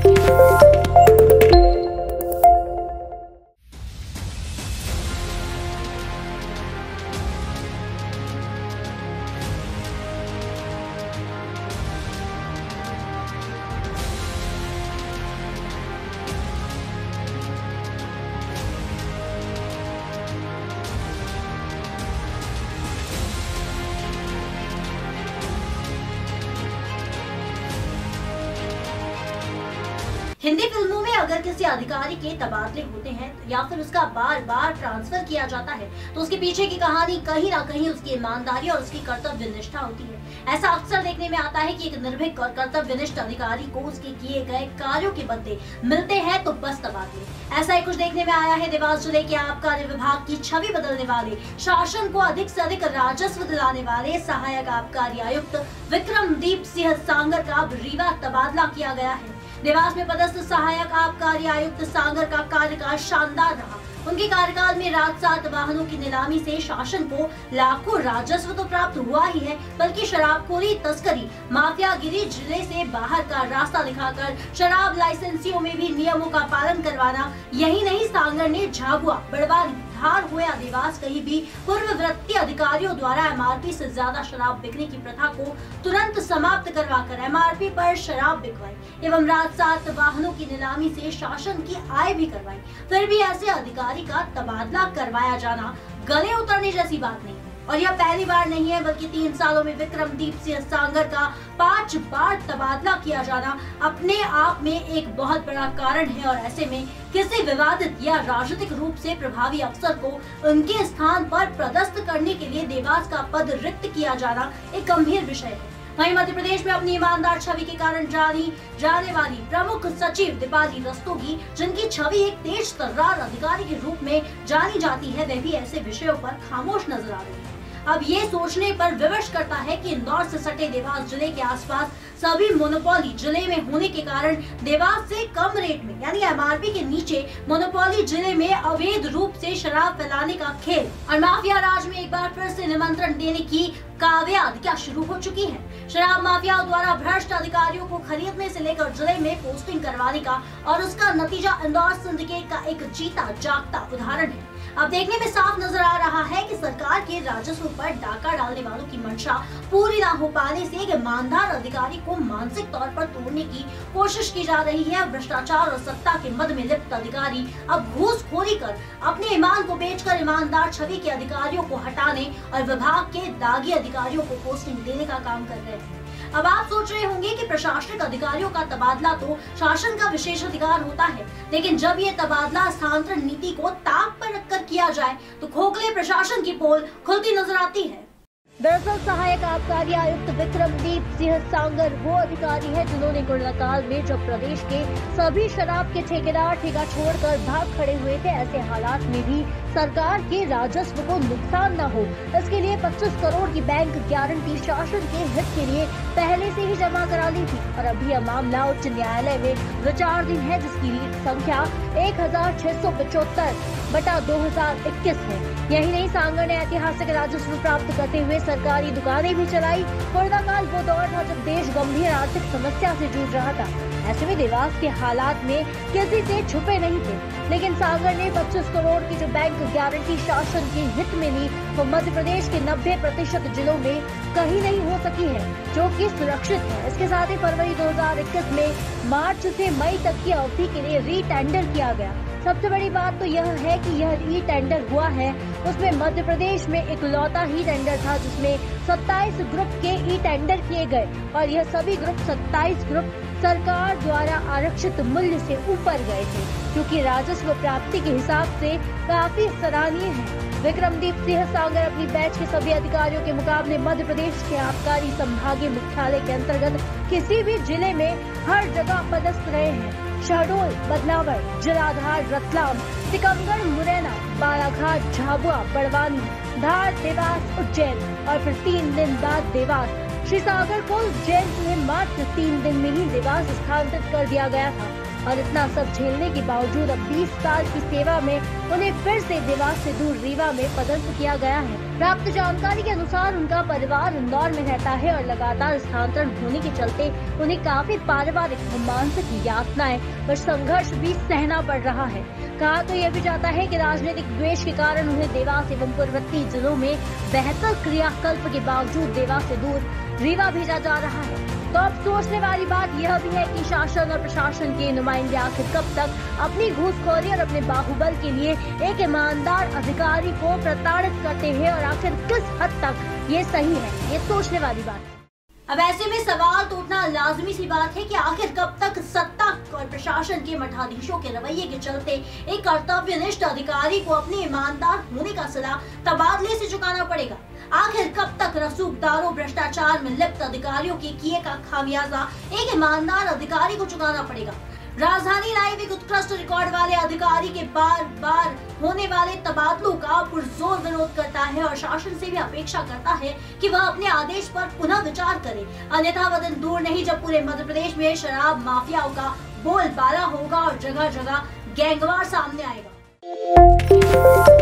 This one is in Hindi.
हिंदी फिल्मों में अगर किसी अधिकारी के तबादले होते हैं या फिर उसका बार बार ट्रांसफर किया जाता है तो उसके पीछे की कहानी कहीं ना कहीं उसकी ईमानदारी और उसकी कर्तव्य निष्ठा होती है। ऐसा अक्सर देखने में आता है कि एक निर्भीक और कर्तव्यनिष्ठ अधिकारी को उसके किए गए कार्यों के बदले मिलते हैं तो बस तबादले। ऐसा ही कुछ देखने में आया है देवास जिले के आबकारी विभाग की छवि बदलने वाले, शासन को अधिक से अधिक राजस्व दिलाने वाले सहायक आबकारी आयुक्त विक्रमदीप सिंह सांगर का रीवा तबादला किया गया है। देवास में पदस्थ सहायक आबकारी आयुक्त सांगर का कार्यकाल शानदार रहा। उनके कार्यकाल में राजसात वाहनों की नीलामी से शासन को लाखों राजस्व तो प्राप्त हुआ ही है, बल्कि शराबखोरी, तस्करी, माफियागिरी, जिले से बाहर का रास्ता दिखाकर शराब लाइसेंसियों में भी नियमों का पालन करवाना। यही नहीं, सांगर ने झाबुआ, बड़वानी, धार हो या देवास कहीं भी पूर्ववर्ती अधिकारियों द्वारा एमआरपी से ज्यादा शराब बिकने की प्रथा को तुरंत समाप्त करवाकर एमआरपी पर शराब बिकवाई एवं राजसात वाहनों की नीलामी से शासन की आय भी करवाई। फिर भी ऐसे अधिकारी का तबादला करवाया जाना गले उतरने जैसी बात नहीं है। और यह पहली बार नहीं है, बल्कि 3 सालों में विक्रमदीप सिंह सांगर का 5 बार तबादला किया जाना अपने आप में एक बहुत बड़ा कारण है। और ऐसे में किसी विवादित या राजनीतिक रूप से प्रभावी अफसर को उनके स्थान पर पदस्थ करने के लिए देवास का पद रिक्त किया जाना एक गंभीर विषय है। वहीं मध्य प्रदेश में अपनी ईमानदार छवि के कारण जानी जाने वाली प्रमुख सचिव दीपाली रस्तोगी, जिनकी छवि एक तेज तर्रार अधिकारी के रूप में जानी जाती है, वे भी ऐसे विषयों पर खामोश नजर आ रही है। अब ये सोचने पर विवश करता है कि इंदौर से सटे देवास जिले के आसपास सभी मोनोपोली जिले में होने के कारण देवास से कम रेट में यानी एमआरपी के नीचे मोनोपोली जिले में अवैध रूप से शराब फैलाने का खेल और माफिया राज में एक बार फिर से निमंत्रण देने की काव्याद क्या शुरू हो चुकी है। शराब माफियाओं द्वारा भ्रष्ट अधिकारियों को खरीदने से लेकर जिले में पोस्टिंग करवाने का और उसका नतीजा इंदौर सिंडिकेट का एक जीता जागता उदाहरण है। अब देखने में साफ नजर आ रहा है कि सरकार के राजस्व पर डाका डालने वालों की मंशा पूरी ना हो पाने से एक ईमानदार अधिकारी को मानसिक तौर पर तोड़ने की कोशिश की जा रही है। भ्रष्टाचार और सत्ता के मद में लिप्त अधिकारी अब घूसखोरी कर अपने ईमान को बेचकर ईमानदार छवि के अधिकारियों को हटाने और विभाग के दागी अधिकारियों को पोस्टिंग देने का काम कर रहे हैं। अब आप सोच रहे होंगे कि प्रशासनिक अधिकारियों का तबादला तो शासन का विशेष अधिकार होता है, लेकिन जब ये तबादला स्थानांतरण नीति को ताक पर रखकर किया जाए तो खोखले प्रशासन की पोल खुलती नजर आती है। दरअसल सहायक आबकारी आयुक्त विक्रमदीप सिंह सांगर वो अधिकारी है जिन्होंने कोरोना काल में जब प्रदेश के सभी शराब के ठेकेदार ठेका छोड़कर भाग खड़े हुए थे, ऐसे हालात में भी सरकार के राजस्व को नुकसान न हो इसके लिए 25 करोड़ की बैंक गारंटी शासन के हित के लिए पहले से ही जमा करा ली थी। और अभी यह मामला उच्च न्यायालय में विचाराधीन है, जिसकी रीट संख्या 1675/2021 है। यही नहीं, सांगर ने ऐतिहासिक राजस्व प्राप्त करते हुए सरकारी दुकानें भी चलाई। कोरोना काल वो दौर था जब देश गंभीर आर्थिक समस्या से जूझ रहा था। ऐसे में देवास के हालात में किसी से छुपे नहीं थे, लेकिन सांगर ने 25 करोड़ की जो बैंक गारंटी शासन के हित में ली वो मध्य प्रदेश के 90% जिलों में कहीं नहीं हो सकी है, जो कि सुरक्षित है। इसके साथ ही फरवरी 2021 में मार्च से मई तक की अवधि के लिए री-टेंडर किया गया। सबसे बड़ी बात तो यह है कि यह री-टेंडर हुआ है उसमें मध्य प्रदेश में इकलौता ही टेंडर था जिसमें 27 ग्रुप के ई-टेंडर किए गए और यह सभी ग्रुप 27 ग्रुप सरकार द्वारा आरक्षित मूल्य से ऊपर गए थे, क्योंकि राजस्व प्राप्ति के हिसाब से काफी सराहनीय है। विक्रमदीप सिंह सांगर अपनी बैच के सभी अधिकारियों के मुकाबले मध्य प्रदेश के आबकारी संभागीय मुख्यालय के अंतर्गत किसी भी जिले में हर जगह पदस्थ रहे हैं। शहडोल, बदनावर, जलाधार, रतलाम, टीकमगढ़, मुरैना, बालाघाट, झाबुआ, बड़वानी, धार, देवास, उज्जैन और फिर 3 दिन बाद देवास। श्री सागर को उज्जैन से मात्र 3 दिन में ही देवास स्थानांतरित कर दिया गया था। और इतना सब झेलने के बावजूद अब 20 साल की सेवा में उन्हें फिर से देवास से दूर रीवा में पदस्थ किया गया है। प्राप्त जानकारी के अनुसार उनका परिवार इंदौर में रहता है और लगातार स्थानांतरण होने के चलते उन्हें काफी पारिवारिक व मानसिक यातनाएं व संघर्ष भी सहना पड़ रहा है। कहा तो यह भी जाता है कि राजनीतिक द्वेष के कारण उन्हें देवास एवं पूर्ववर्ती जिलों में बेहतर क्रियाकल्प के बावजूद देवास से दूर रीवा भेजा जा रहा है। तो अब सोचने वाली बात यह भी है कि शासन और प्रशासन के नुमाइंदे आखिर कब तक अपनी घूसखोरी और अपने बाहुबल के लिए एक ईमानदार अधिकारी को प्रताड़ित करते हैं और आखिर किस हद तक ये सही है, ये सोचने वाली बात है। अब ऐसे में सवाल तो उठना लाजमी सी बात है कि आखिर कब तक सत्ता और प्रशासन के मठाधीशों के रवैये के चलते एक कर्तव्यनिष्ठ अधिकारी को अपने ईमानदार होने का सिला तबादले से चुकाना पड़ेगा। आखिर कब तक रसूखदारों भ्रष्टाचार में लिप्त अधिकारियों के किए का खामियाजा एक ईमानदार अधिकारी को चुकाना पड़ेगा। राजधानी लाइव एक उत्कृष्ट रिकॉर्ड वाले अधिकारी के बार बार होने वाले तबादलों का पुरजोर विरोध करता है और शासन से भी अपेक्षा करता है कि वह अपने आदेश पर पुनः विचार करे, अन्यथा वह दिन दूर नहीं जब पूरे मध्य प्रदेश में शराब माफियाओं का बोलबाला होगा और जगह जगह गैंगवार सामने आएगा।